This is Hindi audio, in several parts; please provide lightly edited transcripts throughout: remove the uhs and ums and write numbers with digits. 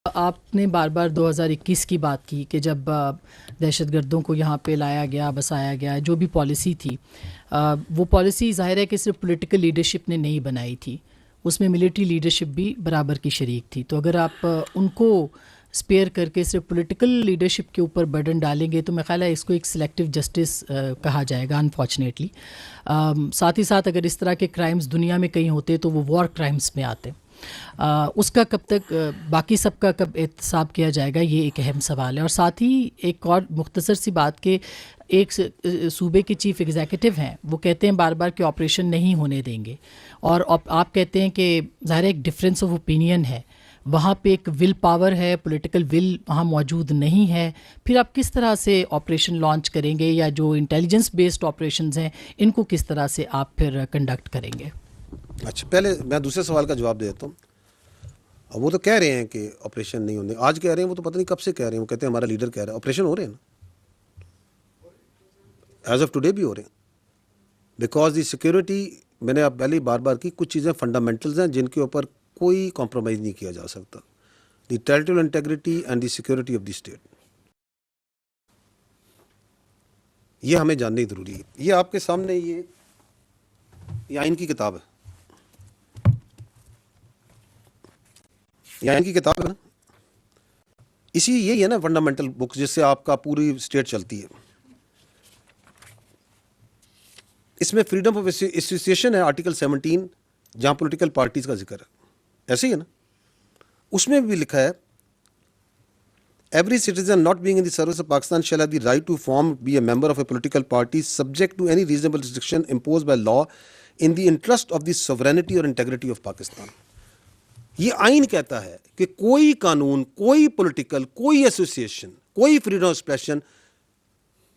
आपने बार बार 2021 की बात की कि जब दहशतगर्दों को यहाँ पे लाया गया, बसाया गया, जो भी पॉलिसी थी, वो पॉलिसी ज़ाहिर है कि सिर्फ पॉलिटिकल लीडरशिप ने नहीं बनाई थी, उसमें मिलिट्री लीडरशिप भी बराबर की शरीक थी। तो अगर आप उनको स्पेयर करके सिर्फ पॉलिटिकल लीडरशिप के ऊपर बर्डन डालेंगे तो मेरा ख्याल है इसको एक सिलेक्टिव जस्टिस कहा जाएगा, अनफॉर्चुनेटली। साथ ही साथ अगर इस तरह के क्राइम्स दुनिया में कहीं होते तो वो वॉर क्राइम्स में आते। उसका कब तक बाकी सबका कब एहतसाब किया जाएगा, ये एक अहम सवाल है। और साथ ही एक और मुख्तसर सी बात कि एक सूबे के चीफ एग्जीक्यूटिव हैं, वो कहते हैं बार बार कि ऑपरेशन नहीं होने देंगे, और आप कहते हैं कि ज़ाहिर एक डिफरेंस ऑफ ओपिनियन है, वहाँ पे एक विल पावर है, पॉलिटिकल विल वहाँ मौजूद नहीं है। फिर आप किस तरह से ऑपरेशन लॉन्च करेंगे, या जो इंटेलिजेंस बेस्ड ऑपरेशंस हैं इनको किस तरह से आप फिर कंडक्ट करेंगे? अच्छा, पहले मैं दूसरे सवाल का जवाब दे देता हूँ। अब वो तो कह रहे हैं कि ऑपरेशन नहीं होने, आज कह रहे हैं, वो तो पता नहीं कब से कह रहे हैं। वो कहते हैं हमारा लीडर कह रहा है, ऑपरेशन हो रहे हैं ना, एज ऑफ टुडे भी हो रहे हैं। बिकॉज दी सिक्योरिटी, मैंने आप पहले बार बार की, कुछ चीज़ें फंडामेंटल्स हैं जिनके ऊपर कोई कॉम्प्रोमाइज़ नहीं किया जा सकता। The territorial integrity and the security of the state, ये हमें जाननी ज़रूरी है। ये आपके सामने ये आइन की किताब है, आइन की किताब है ना, इसी यही है ना फंडामेंटल बुक्स जिससे आपका पूरी स्टेट चलती है। इसमें फ्रीडम ऑफ एसोसिएशन है, आर्टिकल 17, जहां पॉलिटिकल पार्टीज का जिक्र है, ऐसे ही है ना। उसमें भी लिखा है, every citizen not being in the service of Pakistan shall have the right to form be a member of a political party subject to any reasonable restriction imposed by law in the interest of the sovereignty और इंटेग्रिटी ऑफ पाकिस्तान। ये आइन कहता है कि कोई कानून, कोई पॉलिटिकल, कोई एसोसिएशन, कोई फ्रीडम ऑफ एक्सप्रेशन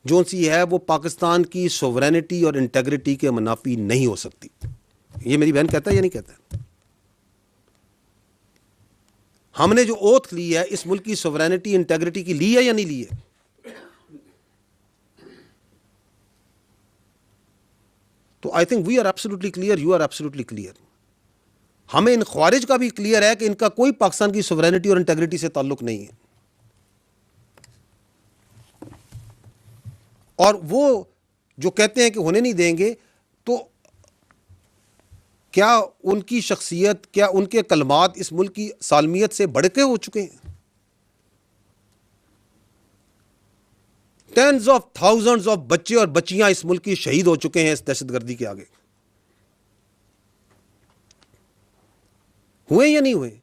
जो सी है वो पाकिस्तान की सॉवरेनिटी और इंटेग्रिटी के मुनाफी नहीं हो सकती। ये मेरी बहन कहता है या नहीं कहता है? हमने जो ओथ ली है इस मुल्क की सॉवरेनिटी इंटेग्रिटी की, ली है या नहीं ली है? तो I think we are absolutely clear, you are absolutely clear. हमें इन ख्वारिज का भी क्लियर है कि इनका कोई पाकिस्तान की सॉवरेनिटी और इंटेग्रिटी से ताल्लुक नहीं है। और वो जो कहते हैं कि होने नहीं देंगे, तो क्या उनकी शख्सियत, क्या उनके कलमात इस मुल्क की सालमियत से बढ़ के हो चुके हैं? टेंस ऑफ थाउजेंड्स ऑफ बच्चे और बच्चियां इस मुल्क की शहीद हो चुके हैं इस दहशतगर्दी के आगे। हुए या नहीं हुए?